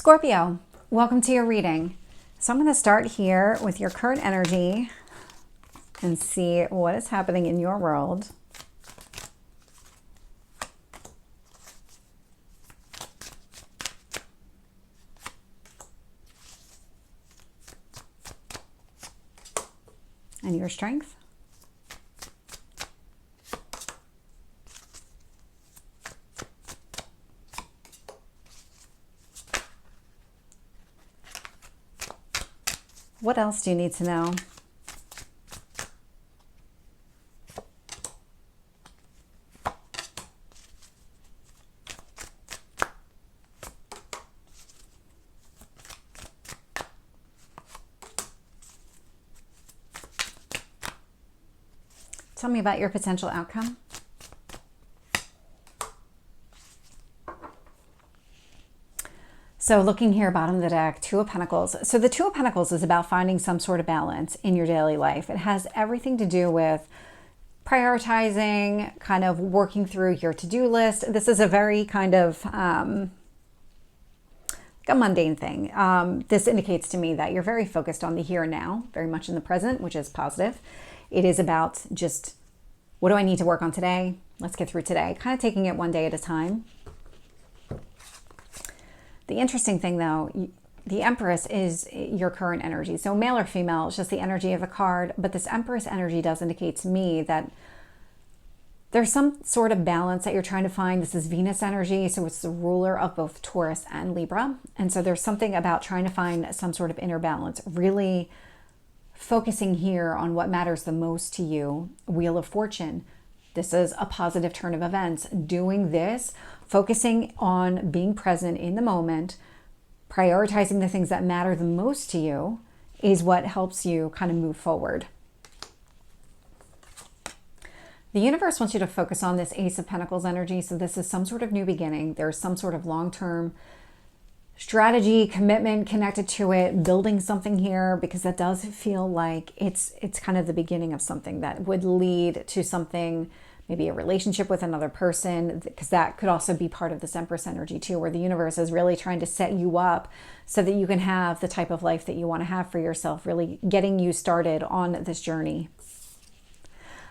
Scorpio, welcome to your reading. So I'm going to start here with your current energy and see what is happening in your world. And your strength. What else do you need to know? Tell me about your potential outcome. So looking here, bottom of the deck, Two of Pentacles. So the Two of Pentacles is about finding some sort of balance in your daily life. It has everything to do with prioritizing, kind of working through your to-do list. This is a very kind of like a mundane thing. This indicates to me that you're very focused on the here and now, very much in the present, which is positive. It is about just, what do I need to work on today? Let's get through today. Kind of taking it one day at a time. The interesting thing though, the Empress is your current energy. So male or female, it's just the energy of a card. But this Empress energy does indicate to me that there's some sort of balance that you're trying to find. This is Venus energy. So it's the ruler of both Taurus and Libra. And so there's something about trying to find some sort of inner balance, really focusing here on what matters the most to you. Wheel of Fortune. This is a positive turn of events. Doing this, focusing on being present in the moment, prioritizing the things that matter the most to you is what helps you kind of move forward. The universe wants you to focus on this Ace of Pentacles energy. So this is some sort of new beginning. There's some sort of long-term strategy, commitment connected to it, building something here, because that does feel like it's kind of the beginning of something that would lead to something, maybe a relationship with another person, because that could also be part of this Empress energy too, where the universe is really trying to set you up so that you can have the type of life that you want to have for yourself, really getting you started on this journey.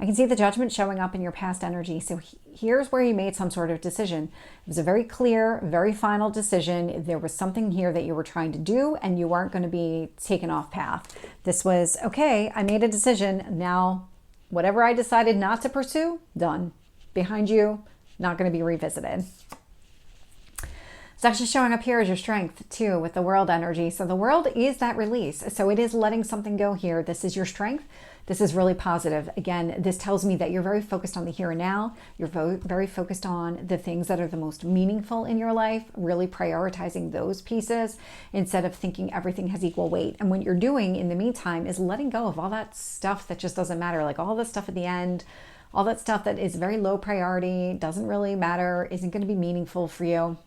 I can see the Judgment showing up in your past energy. So here's where you made some sort of decision. It was a very clear, very final decision. There was something here that you were trying to do and you weren't going to be taken off path. This was, okay, I made a decision. Now, whatever I decided not to pursue, done. Behind you, not going to be revisited. It's actually showing up here as your strength too with the World energy. So the World is that release. So it is letting something go here. This is your strength. This is really positive. Again, this tells me that you're very focused on the here and now. You're very focused on the things that are the most meaningful in your life, really prioritizing those pieces instead of thinking everything has equal weight. And what you're doing in the meantime is letting go of all that stuff that just doesn't matter, like all the stuff at the end, all that stuff that is very low priority, doesn't really matter, isn't going to be meaningful for you.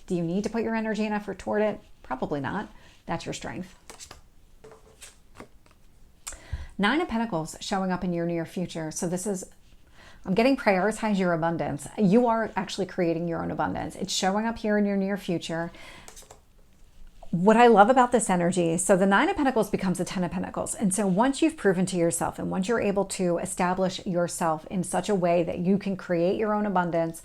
Do you need to put your energy and effort toward it? Probably not. That's your strength. Nine of Pentacles showing up in your near future. So this is, I'm getting prioritize your abundance. You are actually creating your own abundance. It's showing up here in your near future. What I love about this energy, so the Nine of Pentacles becomes the Ten of Pentacles. And so once you've proven to yourself and once you're able to establish yourself in such a way that you can create your own abundance,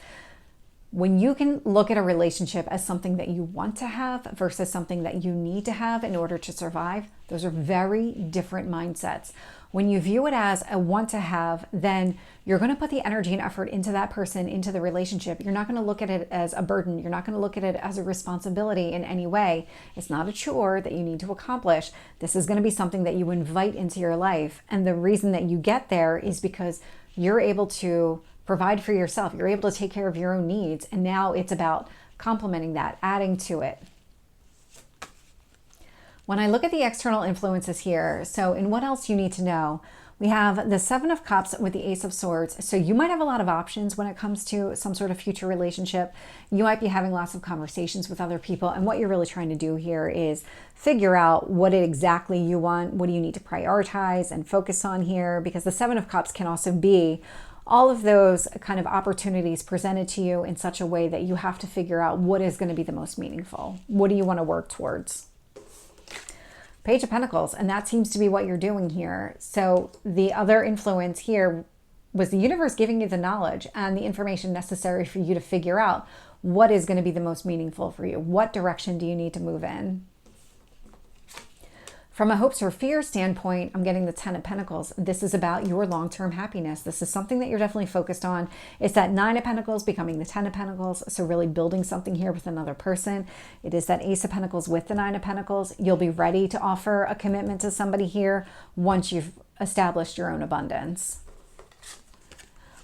when you can look at a relationship as something that you want to have versus something that you need to have in order to survive, those are very different mindsets. When you view it as a want to have, then you're going to put the energy and effort into that person, into the relationship. You're not going to look at it as a burden. You're not going to look at it as a responsibility in any way. It's not a chore that you need to accomplish. This is going to be something that you invite into your life. And the reason that you get there is because you're able to provide for yourself. You're able to take care of your own needs. And now it's about complementing that, adding to it. When I look at the external influences here, so in what else you need to know, we have the Seven of Cups with the Ace of Swords. So you might have a lot of options when it comes to some sort of future relationship. You might be having lots of conversations with other people. And what you're really trying to do here is figure out what it exactly you want. What do you need to prioritize and focus on here? Because the Seven of Cups can also be all of those kind of opportunities presented to you in such a way that you have to figure out what is going to be the most meaningful. What do you want to work towards? Page of Pentacles, and that seems to be what you're doing here. So the other influence here was the universe giving you the knowledge and the information necessary for you to figure out what is going to be the most meaningful for you. What direction do you need to move in? From a hopes or fears standpoint, I'm getting the 10 of Pentacles. This is about your long-term happiness. This is something that you're definitely focused on. It's that 9 of Pentacles becoming the 10 of Pentacles. So really building something here with another person. It is that Ace of Pentacles with the 9 of Pentacles. You'll be ready to offer a commitment to somebody here once you've established your own abundance.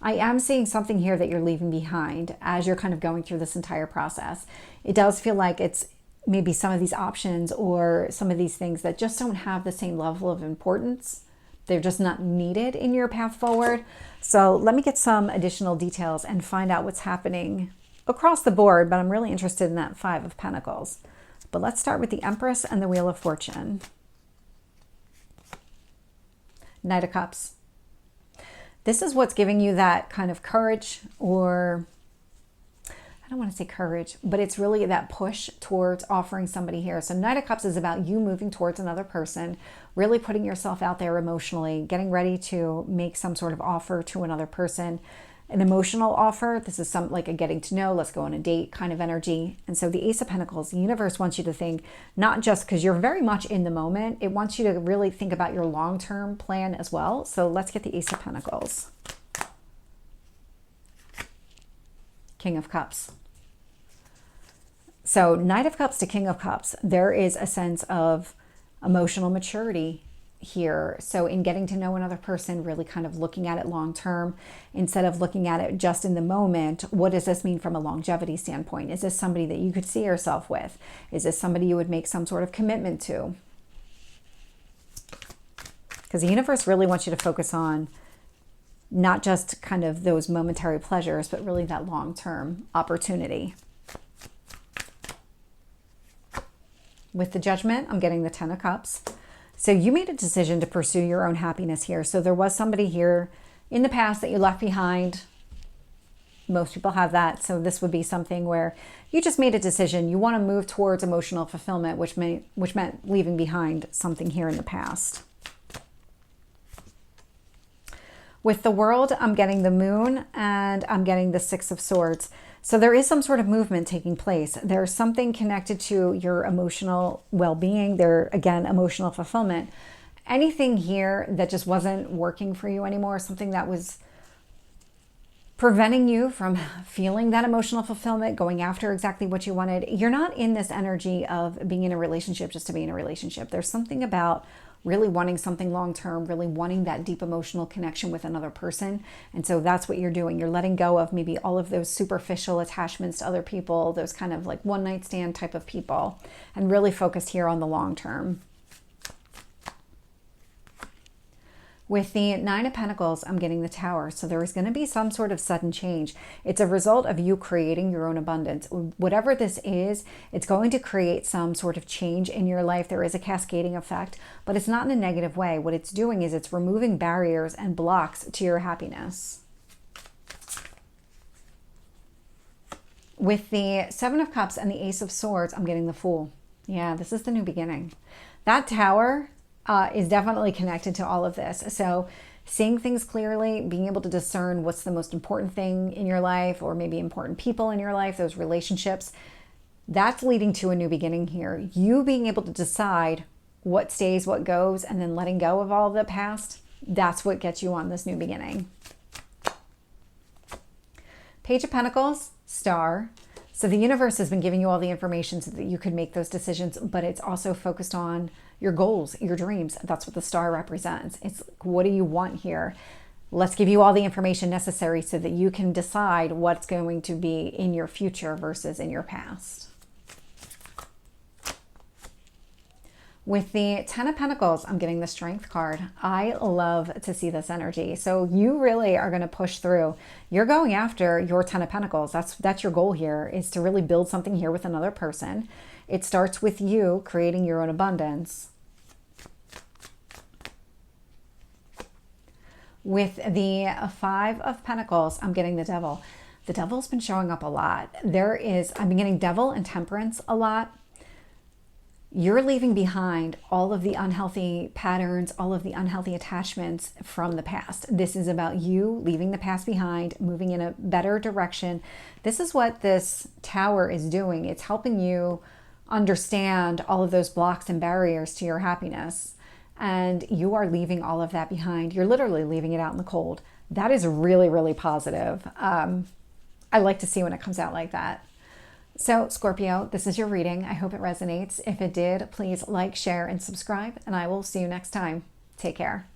I am seeing something here that you're leaving behind as you're kind of going through this entire process. It does feel like it's maybe some of these options or some of these things that just don't have the same level of importance. They're just not needed in your path forward. So let me get some additional details and find out what's happening across the board, but I'm really interested in that 5 of Pentacles. But let's start with the Empress and the Wheel of Fortune. Knight of Cups. This is what's giving you that kind of courage, or I don't want to say courage, but it's really that push towards offering somebody here. So Knight of Cups is about you moving towards another person, really putting yourself out there emotionally, getting ready to make some sort of offer to another person. An emotional offer. This is some like a getting to know, let's go on a date kind of energy. And so the Ace of Pentacles, the universe wants you to think, not just because you're very much in the moment, it wants you to really think about your long-term plan as well. So let's get the Ace of Pentacles. King of Cups. So Knight of Cups to King of Cups, there is a sense of emotional maturity here. So in getting to know another person, really kind of looking at it long term instead of looking at it just in the moment. What does this mean from a longevity standpoint? Is this somebody that you could see yourself with? Is this somebody you would make some sort of commitment to? Because the universe really wants you to focus on not just kind of those momentary pleasures, but really that long-term opportunity. With the Judgment, I'm getting the 10 of Cups. So you made a decision to pursue your own happiness here. So there was somebody here in the past that you left behind. Most people have that. So this would be something where you just made a decision. You want to move towards emotional fulfillment, which meant leaving behind something here in the past. With the World, I'm getting the Moon and I'm getting the 6 of Swords. So there is some sort of movement taking place. There's something connected to your emotional well-being. There, again, emotional fulfillment. Anything here that just wasn't working for you anymore, something that was preventing you from feeling that emotional fulfillment, going after exactly what you wanted. You're not in this energy of being in a relationship just to be in a relationship. There's something about really wanting something long-term, really wanting that deep emotional connection with another person. And so that's what you're doing. You're letting go of maybe all of those superficial attachments to other people, those kind of like one-night stand type of people, and really focused here on the long term. With the 9 of Pentacles, I'm getting the Tower. So there is going to be some sort of sudden change. It's a result of you creating your own abundance. Whatever this is, it's going to create some sort of change in your life. There is a cascading effect, but it's not in a negative way. What it's doing is it's removing barriers and blocks to your happiness. With the 7 of Cups and the Ace of Swords, I'm getting the Fool. Yeah, this is the new beginning. That Tower is definitely connected to all of this. So seeing things clearly, being able to discern what's the most important thing in your life, or maybe important people in your life, those relationships, that's leading to a new beginning here. You being able to decide what stays, what goes, and then letting go of all of the past, that's what gets you on this new beginning. Page of Pentacles, Star. So the universe has been giving you all the information so that you could make those decisions, but it's also focused on your goals, your dreams. That's what the star represents. It's like, what do you want here? Let's give you all the information necessary so that you can decide what's going to be in your future versus in your past. With the 10 of Pentacles, I'm getting the Strength card. I love to see this energy. So you really are going to push through. You're going after your 10 of Pentacles. That's your goal here, is to really build something here with another person. It starts with you creating your own abundance. With the Five of Pentacles, I'm getting the Devil. The Devil's been showing up a lot. I'm getting Devil and Temperance a lot. You're leaving behind all of the unhealthy patterns, all of the unhealthy attachments from the past. This is about you leaving the past behind, moving in a better direction. This is what this Tower is doing. It's helping you understand all of those blocks and barriers to your happiness. And you are leaving all of that behind. You're literally leaving it out in the cold. That is really, really positive. I like to see when it comes out like that. So Scorpio, this is your reading. I hope it resonates. If it did, please like, share, and subscribe, and I will see you next time. Take care.